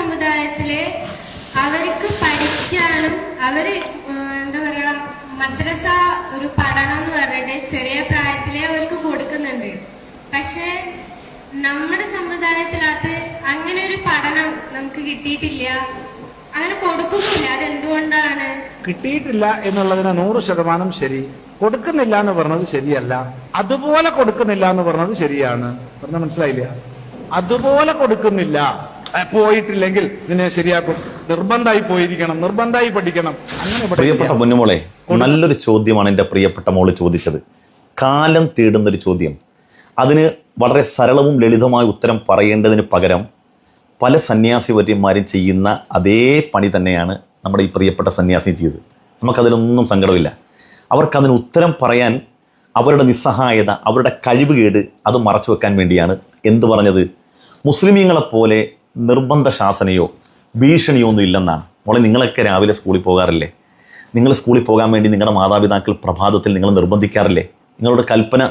സമുദായത്തില് അവർക്ക് പഠിക്കാനും എന്താ പറയാ മദ്രസ ഒരു പഠനം എന്ന് പറഞ്ഞിട്ട് ചെറിയ പ്രായത്തിലേ അവർക്ക് കൊടുക്കുന്നുണ്ട്. പക്ഷെ നമ്മുടെ സമുദായത്തിനകത്ത് അങ്ങനെ ഒരു പഠനം നമുക്ക് കിട്ടിയിട്ടില്ല, അങ്ങനെ കൊടുക്കുന്നില്ല. അതെന്തുകൊണ്ടാണ്? കിട്ടിയിട്ടില്ല എന്നുള്ളതിന് 100% ശരി. കൊടുക്കുന്നില്ല എന്ന് പറഞ്ഞത് ശരിയല്ല, അതുപോലെ കൊടുക്കുന്നില്ല എന്ന് പറഞ്ഞത് ശരിയാണ്. പറഞ്ഞ മനസ്സിലായില്ല? അതുപോലെ കൊടുക്കുന്നില്ല, പോയിട്ടില്ലെങ്കിൽ ഇതിനെ ശരിയാക്കും, നിർബന്ധമായി പോയിരിക്കണം, നിർബന്ധമായി പഠിക്കണം. അങ്ങനെ പ്രിയപ്പെട്ട പൊന്നുമോളെ, നല്ലൊരു ചോദ്യമാണ് എൻ്റെ പ്രിയപ്പെട്ട മോള് ചോദിച്ചത്. കാലം തേടുന്നൊരു ചോദ്യം. അതിന് വളരെ സരളവും ലളിതമായ ഉത്തരം പറയേണ്ടതിന് പകരം പല സന്യാസിവര്യന്മാരും ചെയ്യുന്ന അതേ പണി തന്നെയാണ് നമ്മുടെ ഈ പ്രിയപ്പെട്ട സന്യാസി ചെയ്തത്. നമുക്കതിലൊന്നും സങ്കടമില്ല. അവർക്കതിന് ഉത്തരം പറയാൻ അവരുടെ നിസ്സഹായത, അവരുടെ കഴിവുകേട് അത് മറച്ചു വെക്കാൻ വേണ്ടിയാണ് എന്ത് പറഞ്ഞത്? മുസ്ലിമീങ്ങളെപ്പോലെ നിർബന്ധ ശാസനയോ ഭീഷണിയോ ഒന്നും ഇല്ലെന്നാണ്. മോളെ, നിങ്ങളൊക്കെ രാവിലെ സ്കൂളിൽ പോകാറില്ലേ? നിങ്ങൾ സ്കൂളിൽ പോകാൻ വേണ്ടി നിങ്ങളുടെ മാതാപിതാക്കൾ പ്രഭാതത്തിൽ നിങ്ങൾ നിർബന്ധിക്കാറില്ലേ? നിങ്ങളോട് കൽപ്പന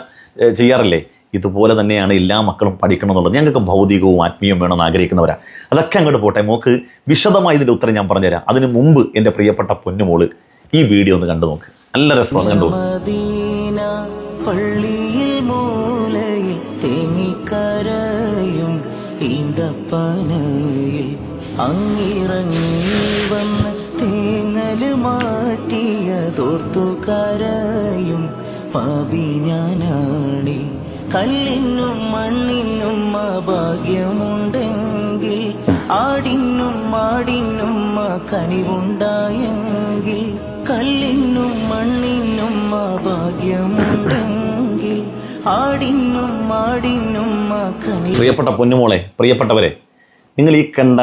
ചെയ്യാറില്ലേ? ഇതുപോലെ തന്നെയാണ് എല്ലാ മക്കളും പഠിക്കണം എന്നുള്ളത്. ഞങ്ങൾക്ക് ഭൗതികവും ആത്മീയവും വേണമെന്ന് ആഗ്രഹിക്കുന്നവരാ. അതൊക്കെ അങ്ങോട്ട് പോട്ടെ. മോക്ക് വിശദമായി ഇതിൻ്റെ ഉത്തരം ഞാൻ പറഞ്ഞുതരാം. അതിന് മുമ്പ് എൻ്റെ പ്രിയപ്പെട്ട പൊന്നുമോള് ഈ വീഡിയോ ഒന്ന് കണ്ടു നോക്ക്. നല്ല രസമാണ്, കണ്ടു. പള്ളിയിൽ മൂലയിൽ തേങ്ങിക്കരയും ഈന്തപ്പനയിൽ അങ്ങിറങ്ങി വന്ന് തേങ്ങല് മാറ്റിയതോർത്തുകരയും പാപി ഞാനാണി. കല്ലിനും മണ്ണിനും ഭാഗ്യമുണ്ടെങ്കിൽ ആടിനും മാടിനും കനിവുണ്ടായെങ്കിൽ കല്ലിനും മണ്ണിനും ഭാഗ്യമുണ്ടെങ്കിൽ ആടിനും മാടിനും കനി. പ്രിയപ്പെട്ട പൊന്നുമോളെ, പ്രിയപ്പെട്ടവരെ, നിങ്ങൾ ഈ കണ്ട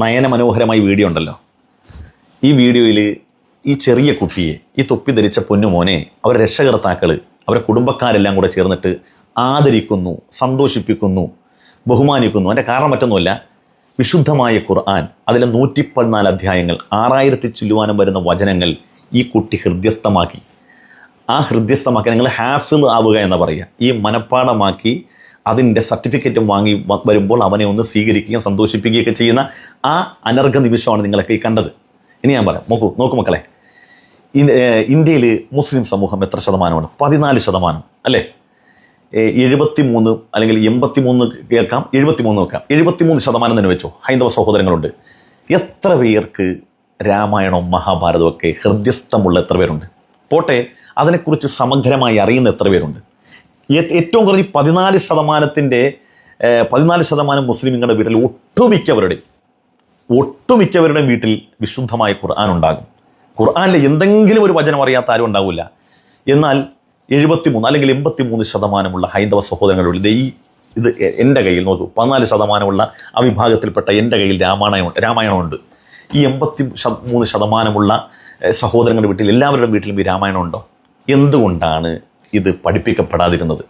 നയനമനോഹരമായ വീഡിയോ ഉണ്ടല്ലോ, ഈ വീഡിയോയിൽ ഈ ചെറിയ കുട്ടിയെ, ഈ തൊപ്പി ധരിച്ച പൊന്നുമോനെ അവരെ രക്ഷകർത്താക്കൾ, അവരെ കുടുംബക്കാരെല്ലാം കൂടെ ചേർന്നിട്ട് ആദരിക്കുന്നു, സന്തോഷിപ്പിക്കുന്നു, ബഹുമാനിക്കുന്നു. അതിൻ്റെ കാരണം മറ്റൊന്നുമല്ല, വിശുദ്ധമായ ഖുർആൻ, അതിലെ 114 അധ്യായങ്ങൾ, 6000 ചില്ലുവാനും വരുന്ന വചനങ്ങൾ ഈ കുട്ടി ഹൃദ്യസ്ഥമാക്കി. ആ ഹൃദ്യസ്ഥമാക്കി നിങ്ങൾ ഹാഫിള് ആവുക എന്ന് പറയുക. ഈ മനപ്പാടമാക്കി അതിൻ്റെ സർട്ടിഫിക്കറ്റും വാങ്ങി വരുമ്പോൾ അവനെ ഒന്ന് സ്വീകരിക്കുകയും സന്തോഷിപ്പിക്കുകയൊക്കെ ചെയ്യുന്ന ആ അനർഘ നിമിഷമാണ് നിങ്ങളൊക്കെ ഈ കണ്ടത്. ഇനി ഞാൻ പറയാം. നോക്കൂ മക്കളെ, ഇന്ത്യയിൽ മുസ്ലിം സമൂഹം എത്ര ശതമാനമാണ്? 14% അല്ലേ? 73 അല്ലെങ്കിൽ 83 കേൾക്കാം, 73 വെക്കാം. 73% തന്നെ വെച്ചോ. ഹൈന്ദവ സഹോദരങ്ങളുണ്ട്. എത്ര പേർക്ക് രാമായണവും മഹാഭാരതവും ഒക്കെ ഹൃദ്യസ്ഥമുള്ള എത്ര പേരുണ്ട്? പോട്ടെ, അതിനെക്കുറിച്ച് സമഗ്രമായി അറിയുന്ന എത്ര പേരുണ്ട്? ഏറ്റവും കുറഞ്ഞ് 14% മുസ്ലിങ്ങളുടെ വീട്ടിൽ ഒട്ടുമിക്കവരുടെ വീട്ടിൽ വിശുദ്ധമായ ഖുർആൻ ഉണ്ടാകും. ഖുർആനിലെ എന്തെങ്കിലും ഒരു വചനം അറിയാത്ത ആരും ഉണ്ടാവില്ല. എന്നാൽ 73 അല്ലെങ്കിൽ 83% ഹൈന്ദവ സഹോദരങ്ങളുള്ള ഇത് എൻ്റെ കയ്യിൽ നോക്കൂ. 14% ആ വിഭാഗത്തിൽപ്പെട്ട എൻ്റെ കയ്യിൽ രാമായണമുണ്ട്. ഈ 83% സഹോദരങ്ങളുടെ വീട്ടിൽ, എല്ലാവരുടെ വീട്ടിലും ഈ രാമായണം ഉണ്ടോ? എന്തുകൊണ്ടാണ് ഇത് പഠിപ്പിക്കപ്പെടാതിരുന്നത്?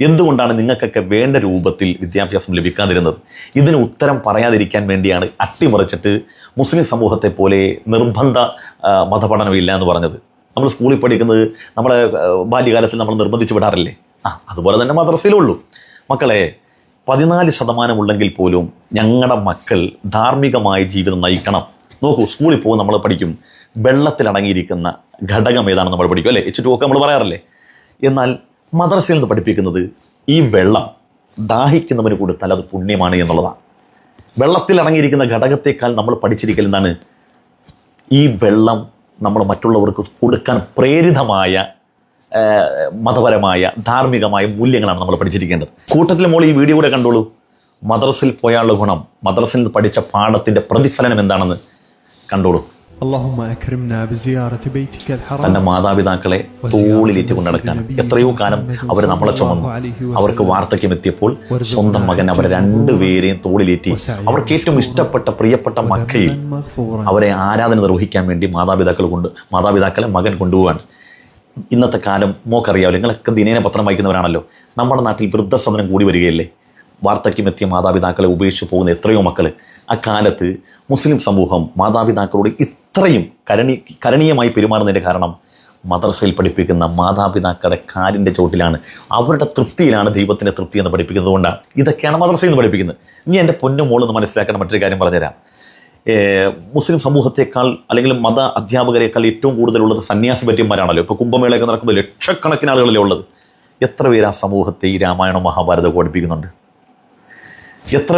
എന്തുകൊണ്ടാണ് നിങ്ങൾക്കൊക്കെ വേണ്ട രൂപത്തിൽ വിദ്യാഭ്യാസം ലഭിക്കാതിരുന്നത്? ഇതിന് ഉത്തരം പറയാതിരിക്കാൻ വേണ്ടിയാണ് അട്ടിമറിച്ചിട്ട് മുസ്ലിം സമൂഹത്തെ പോലെ നിർബന്ധ മതപഠനമില്ല എന്ന് പറഞ്ഞത്. നമ്മൾ സ്കൂളിൽ പഠിക്കുന്നത് നമ്മളെ ബാല്യകാലത്തിൽ നമ്മൾ നിർബന്ധിച്ച് വിടാറില്ലേ? അതുപോലെ തന്നെ മദ്രസയിലുള്ളൂ. മക്കളെ, 14% ഉള്ളെങ്കിൽ പോലും ഞങ്ങളുടെ മക്കൾ ധാർമ്മികമായ ജീവിതം നയിക്കണം. നോക്കൂ, സ്കൂളിൽ പോകും, നമ്മൾ പഠിക്കും വെള്ളത്തിലടങ്ങിയിരിക്കുന്ന ഘടകം ഏതാണെന്ന് നമ്മൾ പഠിക്കും അല്ലേ? H2O ഒക്കെ നമ്മൾ പറയാറില്ലേ? എന്നാൽ മദ്രസയിൽ നിന്ന് പഠിപ്പിക്കുന്നത് ഈ വെള്ളം ദാഹിക്കുന്നവന് കൊടുത്താൽ അത് പുണ്യമാണ് എന്നുള്ളതാണ്. വെള്ളത്തിൽ അടങ്ങിയിരിക്കുന്ന ഘടകത്തേക്കാൾ നമ്മൾ പഠിച്ചിരിക്കൽ എന്താണ്? ഈ വെള്ളം നമ്മൾ മറ്റുള്ളവർക്ക് കൊടുക്കാൻ പ്രേരിതമായ മതപരമായ ധാർമ്മികമായ മൂല്യങ്ങളാണ് നമ്മൾ പഠിച്ചിരിക്കേണ്ടത്. കൂട്ടത്തിൽ മോൾ ഈ വീഡിയോ കൂടെ കണ്ടോളൂ. മദ്രസയിൽ പോയാലുള്ള ഗുണം, മദ്രസയിൽ നിന്ന് പഠിച്ച പാഠത്തിന്റെ പ്രതിഫലനം എന്താണെന്ന് കണ്ടോളൂ. തന്റെ മാതാപിതാക്കളെ തോളിലേറ്റ് കൊണ്ടടക്കാൻ എത്രയോ കാലം അവർ നമ്മളെ ചുമന്നു. അവർക്ക് വാർദ്ധക്യം എത്തിയപ്പോൾ സ്വന്തം മകൻ അവരെ രണ്ടുപേരെയും തോളിലേറ്റി അവർക്ക് ഏറ്റവും ഇഷ്ടപ്പെട്ട പ്രിയപ്പെട്ട മക്കയിൽ അവരെ ആരാധന നിർവഹിക്കാൻ വേണ്ടി മാതാപിതാക്കളെ മകൻ കൊണ്ടുപോവാണ്. ഇന്നത്തെ കാലം മോക്കറിയാമല്ലോ, നിങ്ങളൊക്കെ ദിനേന പത്രം വായിക്കുന്നവരാണല്ലോ. നമ്മുടെ നാട്ടിൽ വൃദ്ധസദനം കൂടി വരികയല്ലേ? വാർദ്ധക്യമെത്തിയ മാതാപിതാക്കളെ ഉപേക്ഷിച്ച് പോകുന്ന എത്രയോ മക്കൾ. അക്കാലത്ത് മുസ്ലിം സമൂഹം മാതാപിതാക്കളോട് ഇത്രയും കരണീയമായി പെരുമാറുന്നതിൻ്റെ കാരണം മദ്രസയിൽ പഠിപ്പിക്കുന്ന മാതാപിതാക്കളുടെ കാലിൻ്റെ ചോട്ടിലാണ്, അവരുടെ തൃപ്തിയിലാണ് ദൈവത്തിൻ്റെ തൃപ്തി എന്ന് പഠിപ്പിക്കുന്നത് കൊണ്ടാണ്. ഇതൊക്കെയാണ് മദ്രസയിൽ നിന്ന് പഠിപ്പിക്കുന്നത്. ഇനി എൻ്റെ പൊന്നു മോളെന്ന് മനസ്സിലാക്കേണ്ട മറ്റൊരു കാര്യം പറഞ്ഞുതരാം. മുസ്ലിം സമൂഹത്തെക്കാൾ അല്ലെങ്കിൽ മത അധ്യാപകരെക്കാൾ ഏറ്റവും കൂടുതലുള്ളത് സന്യാസി പര്യന്മാരാണല്ലോ. ഇപ്പോൾ കുംഭമേളയൊക്കെ നടക്കുമ്പോൾ ലക്ഷക്കണക്കിന് ആളുകളല്ലേ ഉള്ളത്. എത്ര പേര് ആ സമൂഹത്തെ ഈ രാമായണം മഹാഭാരതമൊക്കെ പഠിപ്പിക്കുന്നുണ്ട്?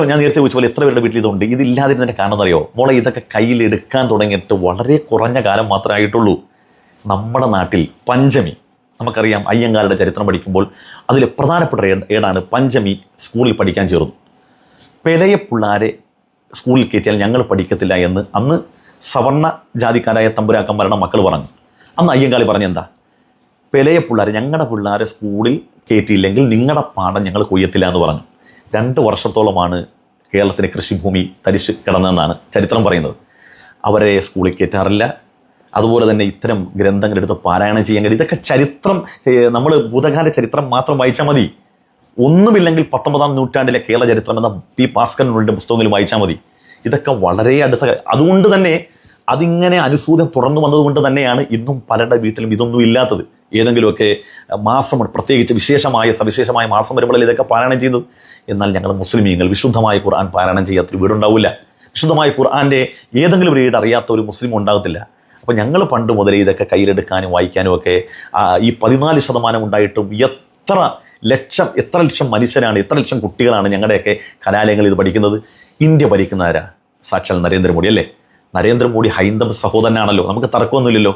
ഞാൻ നേരത്തെ ചോദിച്ച പോലെ എത്ര പേരുടെ വീട്ടിൽ ഇതുണ്ട്? ഇതില്ലാതിരുന്നതിൻ്റെ കാരണം എന്നറിയോ? മോളെ, ഇതൊക്കെ കയ്യിലെടുക്കാൻ തുടങ്ങിയിട്ട് വളരെ കുറഞ്ഞ കാലം മാത്രമേ ആയിട്ടുള്ളൂ. നമ്മുടെ നാട്ടിൽ പഞ്ചമി, നമുക്കറിയാം, അയ്യങ്കാരുടെ ചരിത്രം പഠിക്കുമ്പോൾ അതിൽ പ്രധാനപ്പെട്ട ഏടാണ് പഞ്ചമി. സ്കൂളിൽ പഠിക്കാൻ ചേർന്നു. പെലയ പിള്ളാരെ സ്കൂളിൽ കയറ്റിയാൽ ഞങ്ങൾ പഠിക്കത്തില്ല എന്ന് അന്ന് സവർണ ജാതിക്കാരായ തമ്പുരാക്കന്മാരുടെ മക്കൾ പറഞ്ഞു. അന്ന് അയ്യങ്കാളി പറഞ്ഞെന്താ? പെലയ പിള്ളാരെ, ഞങ്ങളുടെ പിള്ളേരെ സ്കൂളിൽ കയറ്റിയില്ലെങ്കിൽ നിങ്ങളുടെ പാഠം ഞങ്ങൾ കൊയ്യത്തില്ല എന്ന് പറഞ്ഞു. 2 വർഷത്തോളമാണ് കേരളത്തിലെ കൃഷിഭൂമി തരിശ് കിടന്നതെന്നാണ് ചരിത്രം പറയുന്നത്. അവരെ സ്കൂളിൽ കയറ്റാറില്ല. അതുപോലെ തന്നെ ഇത്തരം ഗ്രന്ഥങ്ങളെടുത്ത് പാരായണം ചെയ്യാൻ കഴിയും. ഇതൊക്കെ ചരിത്രം, നമ്മൾ ഭൂതകാല ചരിത്രം മാത്രം വായിച്ചാൽ മതി. ഒന്നുമില്ലെങ്കിൽ 19-ാം നൂറ്റാണ്ടിലെ കേരള ചരിത്രം എന്ന പി ഭാസ്കരനുടെ പുസ്തകങ്ങളിൽ വായിച്ചാൽ മതി. ഇതൊക്കെ വളരെ അടുത്ത, അതുകൊണ്ട് തന്നെ അതിങ്ങനെ അനുസൂതം തുടർന്നു വന്നതുകൊണ്ട് തന്നെയാണ് ഇന്നും പലരുടെ വീട്ടിലും ഇതൊന്നും ഇല്ലാത്തത്. ഏതെങ്കിലുമൊക്കെ മാസം, പ്രത്യേകിച്ച് സവിശേഷമായ മാസം വരുമ്പോഴല്ലേ ഇതൊക്കെ പാരായണം ചെയ്യുന്നത്. എന്നാൽ ഞങ്ങൾ മുസ്ലിമീങ്ങൾ വിശുദ്ധമായ ഖുർആൻ പാരായണം ചെയ്യാത്തൊരു വീടുണ്ടാവില്ല. വിശുദ്ധമായ ഖുർആൻ്റെ ഏതെങ്കിലും ഒരു വീട് അറിയാത്ത ഒരു മുസ്ലിം ഉണ്ടാകത്തില്ല. അപ്പോൾ ഞങ്ങൾ പണ്ട് മുതലേ ഇതൊക്കെ കയ്യിലെടുക്കാനും വായിക്കാനും ഒക്കെ ഈ 14% ഉണ്ടായിട്ടും എത്ര ലക്ഷം മനുഷ്യരാണ്, എത്ര ലക്ഷം കുട്ടികളാണ് ഞങ്ങളുടെയൊക്കെ കലാലയങ്ങളിൽ ഇത് പഠിക്കുന്നത്. ഇന്ത്യ ഭരിക്കുന്നവരാ? സാക്ഷാൽ നരേന്ദ്രമോദി അല്ലേ? നരേന്ദ്രമോദി ഹൈന്ദവ സഹോദരനാണല്ലോ, നമുക്ക് തർക്കമൊന്നുമില്ലല്ലോ.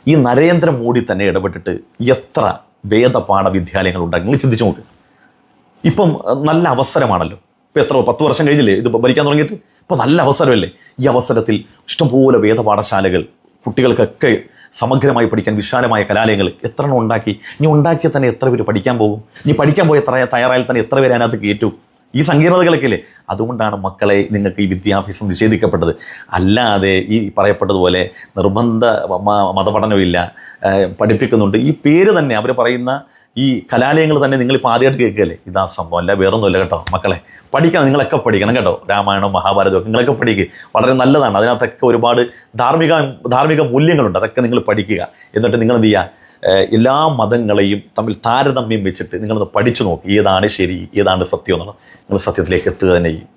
ഈ നരേന്ദ്രമോദി തന്നെ ഇടപെട്ടിട്ട് എത്ര വേദപാഠ വിദ്യാലയങ്ങൾ ഉണ്ടാക്കി, നിങ്ങൾ ചിന്തിച്ചു നോക്ക്. ഇപ്പം നല്ല അവസരമാണല്ലോ. ഇപ്പം എത്ര 10 വർഷം കഴിഞ്ഞില്ലേ ഇത് ഭരിക്കാൻ തുടങ്ങിയിട്ട്? ഇപ്പം നല്ല അവസരമല്ലേ? ഈ അവസരത്തിൽ ഇഷ്ടംപോലെ വേദപാഠശാലകൾ, കുട്ടികൾക്കൊക്കെ സമഗ്രമായി പഠിക്കാൻ വിശാലമായ കലാലയങ്ങൾ എത്ര എണ്ണം ഉണ്ടാക്കി. ഇനി ഉണ്ടാക്കിയാൽ തന്നെ എത്ര പേര് പഠിക്കാൻ പോകും? ഇനി പഠിക്കാൻ പോയ തയ്യാറായാൽ തന്നെ എത്ര പേര് അതിനകത്ത് കയറ്റു? ഈ സങ്കീർണതകളൊക്കെ ഇല്ലേ? അതുകൊണ്ടാണ് മക്കളെ നിങ്ങൾക്ക് ഈ വിദ്യാഭ്യാസം നിഷേധിക്കപ്പെട്ടത്. അല്ലാതെ ഈ പറയപ്പെട്ടതുപോലെ നിർബന്ധ മതപഠനമില്ല, പഠിപ്പിക്കുന്നുണ്ട്. ഈ പേര് തന്നെ അവർ പറയുന്ന ഈ കലാലയങ്ങൾ തന്നെ നിങ്ങളിപ്പോൾ ആദ്യമായിട്ട് കേൾക്കുകയല്ലേ? ഇതാ സംഭവം, അല്ല വേറൊന്നുമില്ല കേട്ടോ. മക്കളെ പഠിക്കണം, നിങ്ങളൊക്കെ പഠിക്കണം കേട്ടോ. രാമായണവും മഹാഭാരതവും ഒക്കെ നിങ്ങളൊക്കെ പഠിക്കുക, വളരെ നല്ലതാണ്. അതിനകത്തൊക്കെ ഒരുപാട് ധാർമ്മിക മൂല്യങ്ങളുണ്ട്. അതൊക്കെ നിങ്ങൾ പഠിക്കുക. എന്നിട്ട് നിങ്ങൾ എന്ത് ചെയ്യുക? എല്ലാ മതങ്ങളെയും തമ്മിൽ താരതമ്യം വെച്ചിട്ട് നിങ്ങളൊന്ന് പഠിച്ചു നോക്കി, ഏതാണ് ശരി, ഏതാണ് സത്യം എന്നുള്ളത്. നിങ്ങൾ സത്യത്തിലേക്ക് എത്തുക തന്നെ ചെയ്യും.